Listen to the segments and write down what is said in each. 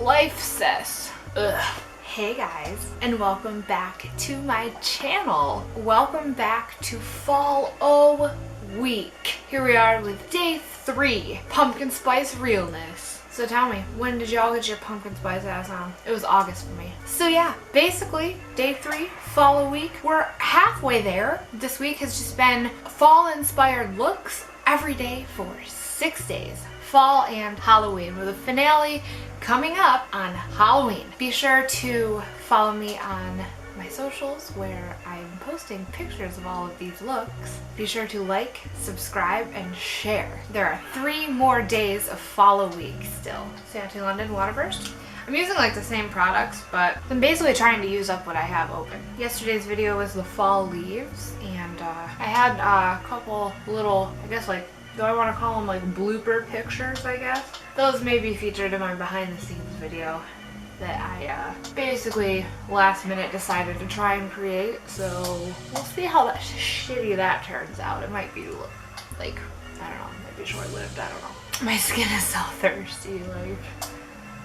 life, sis. Ugh. Hey guys, and welcome back to my channel. Welcome back to Fall O Week. Here we are with day 3, Pumpkin Spice Realness. So tell me, when did y'all get your pumpkin spice ass on? It was August for me. So yeah, basically, day 3, Fall O Week. We're halfway there. This week has just been fall-inspired looks every day for 6 days. Fall and Halloween, with a finale coming up on Halloween. Be sure to follow me on my socials where I'm posting pictures of all of these looks. Be sure to like, subscribe, and share. There are 3 more days of Fall O Week still. Santa London Waterburst. I'm using like the same products, but I'm basically trying to use up what I have open. Yesterday's video was the fall leaves, and I had a couple little, I guess like, do I want to call them like blooper pictures, I guess? Those may be featured in my behind the scenes video that I basically last minute decided to try and create. So we'll see how shitty that turns out. It might be like, I don't know, might be short lived, I don't know. My skin is so thirsty, like.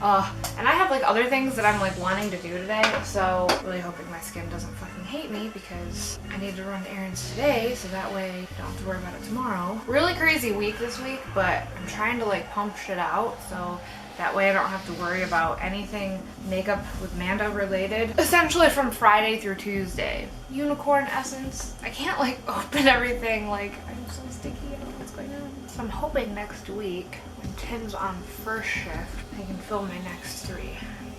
And I have like other things that I'm like wanting to do today, so really hoping my skin doesn't fucking hate me because I need to run errands today so that way I don't have to worry about it tomorrow. Really crazy week this week, but I'm trying to like pump shit out so that way I don't have to worry about anything makeup with Manda related. Essentially from Friday through Tuesday. Unicorn essence. I can't like open everything, like I'm so sticky, I don't know what's going on. So I'm hoping next week when Tim's on first shift, I can film my next 3.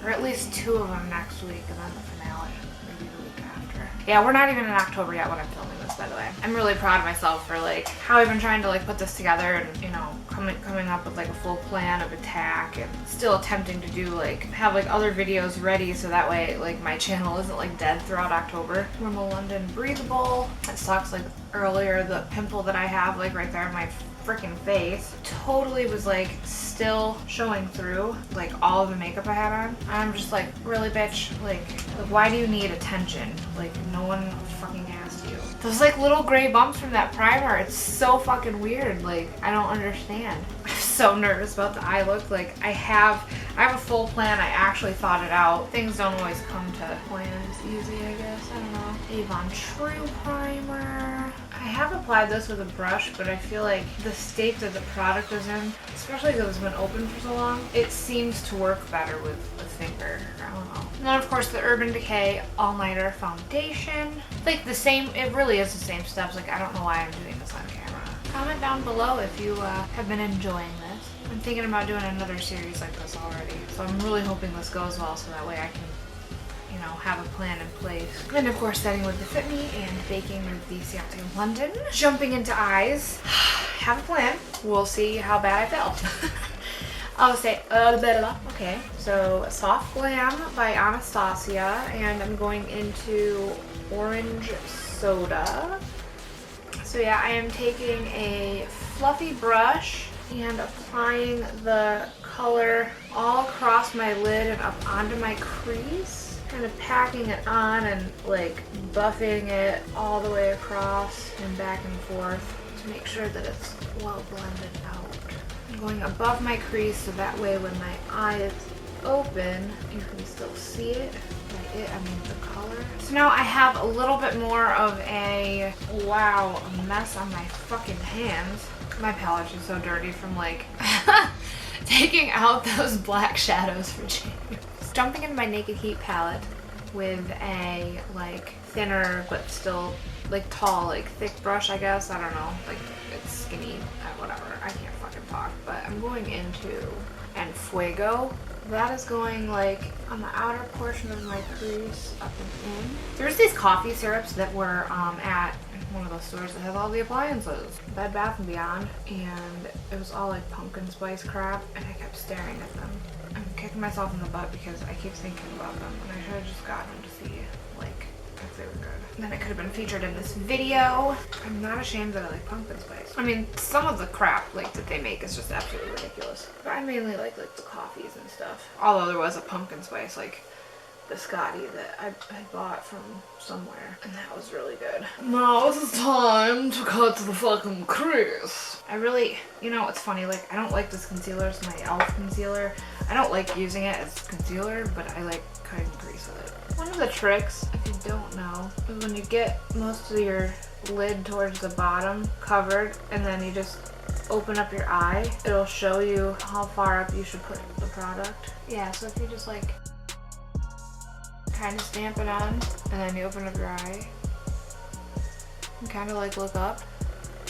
Or at least 2 of them next week and then the finale, maybe the week after. Yeah, we're not even in October yet when I'm filming this, by the way. I'm really proud of myself for like how I've been trying to like put this together and, you know, coming up with like a full plan of attack and still attempting to do like, have like other videos ready so that way like my channel isn't like dead throughout October. Normal London Breathable. It sucks like earlier the pimple that I have like right there in my freaking face totally was like still showing through like all of the makeup I had on. I'm just like, really bitch, like why do you need attention? Like no one fucking asked you. Those like little gray bumps from that primer, it's so fucking weird. Like I don't understand. I'm so nervous about the eye look. Like I have a full plan. I actually thought it out. Things don't always come to plans easy, I guess. I don't know. Avon True Primer. I have applied this with a brush, but I feel like the state that the product is in, especially because it's been open for so long, it seems to work better with the finger. I don't know. And then of course the Urban Decay All Nighter Foundation. Like the same, it really is the same steps. Like I don't know why I'm doing this on camera. Comment down below if you have been enjoying this. I'm thinking about doing another series like this already. So I'm really hoping this goes well so that way I can, you know, have a plan in place. And of course setting with the Fit Me and baking with the Santa London. Jumping into eyes. Have a plan. We'll see how bad I feel. I'll say okay. So Soft Glam by Anastasia, and I'm going into Orange Soda. So yeah, I am taking a fluffy brush and applying the color all across my lid and up onto my crease. Kind of packing it on and like buffing it all the way across and back and forth to make sure that it's well blended out. I'm going above my crease so that way when my eye is open, you can still see it. By it, I mean the color. So now I have a little bit more of a, wow, a mess on my fucking hands. My palette is so dirty from like taking out those black shadows for James. Jumping into my Naked Heat palette with a like thinner but still like tall, like thick brush, I guess. I don't know, like it's skinny, whatever. I can't fucking talk, but I'm going into En Fuego. That is going like on the outer portion of my crease, up and in. There's these coffee syrups that were at one of those stores that has all the appliances, Bed Bath & Beyond, and it was all like pumpkin spice crap, and I kept staring at them. I'm kicking myself in the butt because I keep thinking about them, and I should have just gotten them to see like if they were good. Then it could have been featured in this video. I'm not ashamed that I like pumpkin spice. I mean, some of the crap like that they make is just absolutely ridiculous. But I mainly like the coffees and stuff. Although there was a pumpkin spice like biscotti that I bought from somewhere, and that was really good. Now it's time to cut the fucking crease. I really, you know, it's funny, like I don't like this concealer. It's my e.l.f. concealer. I don't like using it as concealer, but I like cutting the crease with it. One of the tricks, if you don't know, is when you get most of your lid towards the bottom covered, and then you just open up your eye, it'll show you how far up you should put the product. Yeah, so if you just like kind of stamp it on and then you open up your eye and kind of like look up,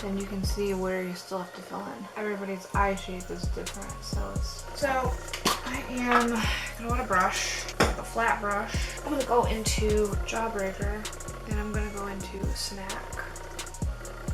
then you can see where you still have to fill in. Everybody's eye shape is different, so I am gonna want a brush, like a flat brush. I'm gonna go into Jawbreaker and I'm gonna go into Snack.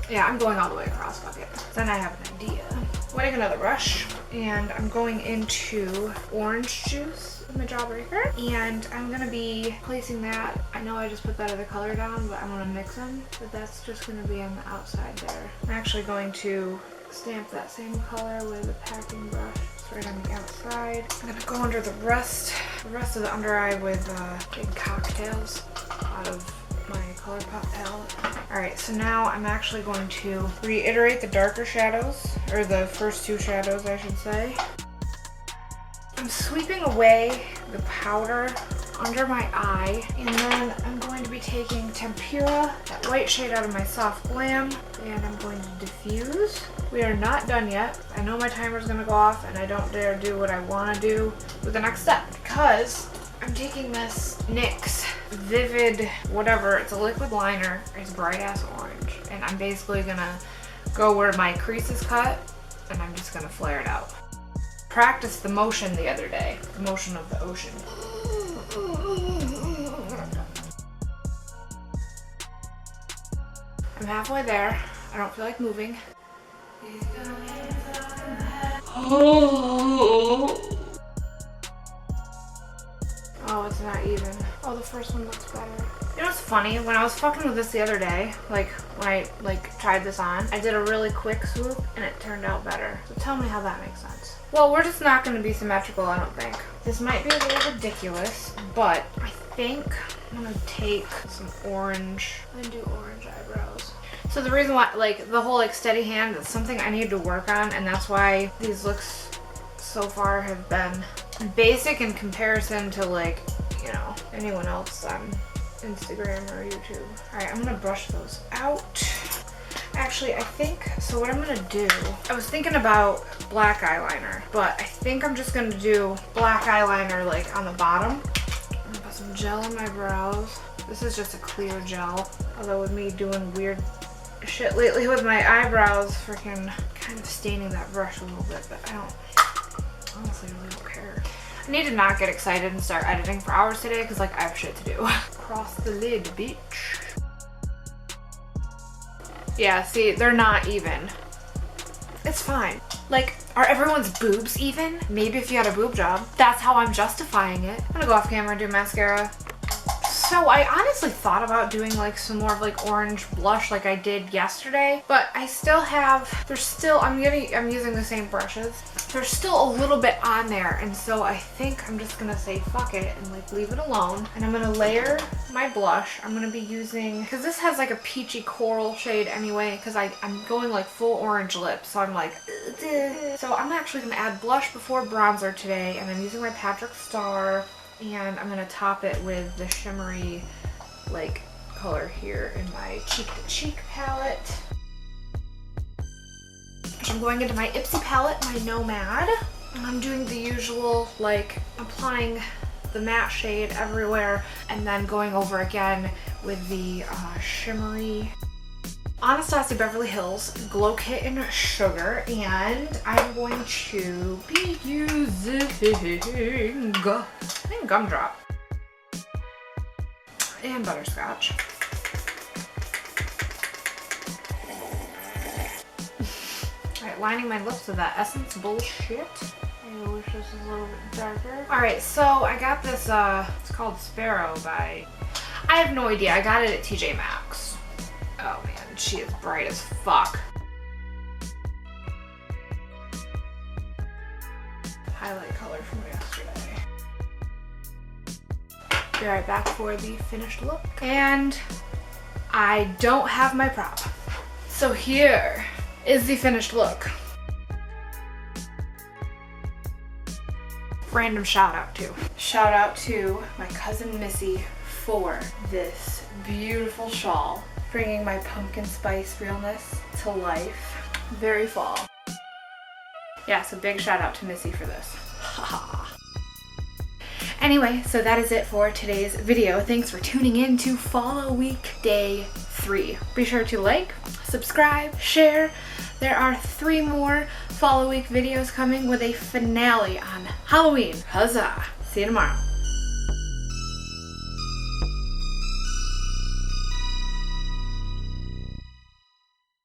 Yeah, I'm going all the way across, fuck it. Then I have an idea. I'm getting another brush, and I'm going into orange juice in my Jawbreaker, and I'm gonna be placing that. I know I just put that other color down, but I'm gonna mix them, but that's just gonna be on the outside there. I'm actually going to stamp that same color with a packing brush. It's right on the outside. I'm gonna go under the rest of the under eye with big cocktails out of my ColourPop palette. Alright, so now I'm actually going to reiterate the darker shadows, or the first two shadows I should say. I'm sweeping away the powder under my eye, and then I'm going to be taking Tempera, that white shade out of my Soft Glam, and I'm going to diffuse. We are not done yet. I know my timer's gonna go off, and I don't dare do what I want to do with the next step, because I'm taking this NYX Vivid whatever, it's a liquid liner, it's bright ass orange, and I'm basically gonna go where my crease is cut, and I'm just gonna flare it out. Practiced the motion the other day, the motion of the ocean. I'm halfway there. I don't feel like moving. Oh, it's not even. Oh, the first one looks better. You know what's funny? When I was fucking with this the other day, like when I tried this on, I did a really quick swoop and it turned out better. So tell me how that makes sense. Well, we're just not going to be symmetrical, I don't think. This might be a little ridiculous, but I think I'm going to take some orange and do orange eyebrows. So the reason why, like, the whole steady hand is something I need to work on, and that's why these looks so far have been basic in comparison to, like, you know, anyone else on Instagram or YouTube. Alright, I'm gonna brush those out. Actually, I think, so what I'm gonna do, I was thinking about black eyeliner, but I think I'm just gonna do black eyeliner, like, on the bottom. I'm gonna put some gel on my brows. This is just a clear gel, although with me doing weird shit lately with my eyebrows, freaking kind of staining that brush a little bit, but I honestly really don't care. I need to not get excited and start editing for hours today because, like, I have shit to do. Cross the lid, bitch. Yeah, see, they're not even. It's fine. Like, are everyone's boobs even? Maybe if you had a boob job. That's how I'm justifying it. I'm gonna go off camera and do mascara. So I honestly thought about doing like some more of like orange blush like I did yesterday, but I still have, I'm using the same brushes. There's still a little bit on there, and so I think I'm just gonna say fuck it and like leave it alone. And I'm gonna layer my blush. I'm gonna be using, because this has like a peachy coral shade anyway, because I'm going like full orange lips, so I'm like, ugh. So I'm actually gonna add blush before bronzer today, and I'm using my Patrick Star. And I'm gonna top it with the shimmery like color here in my cheek to cheek palette. I'm going into my Ipsy palette, my Nomad. And I'm doing the usual, like applying the matte shade everywhere and then going over again with the shimmery Anastasia Beverly Hills Glow Kit in Sugar, and I'm going to be using, I think, Gumdrop and Butterscotch. Alright, lining my lips with that Essence bullshit. I wish this was a little bit darker. Alright, so I got this, it's called Sparrow by, I have no idea, I got it at TJ Maxx. Oh man, she is bright as fuck. Highlight color from yesterday. Be right back for the finished look. And I don't have my prop. So here is the finished look. Random shout out too. Shout out to my cousin Missy for this beautiful shawl, bringing my pumpkin spice realness to life. Very fall. Yeah, so big shout out to Missy for this. Anyway, so that is it for today's video. Thanks for tuning in to Follow Week Day 3. Be sure to like, subscribe, share. There are 3 more Follow Week videos coming with a finale on Halloween. Huzzah! See you tomorrow.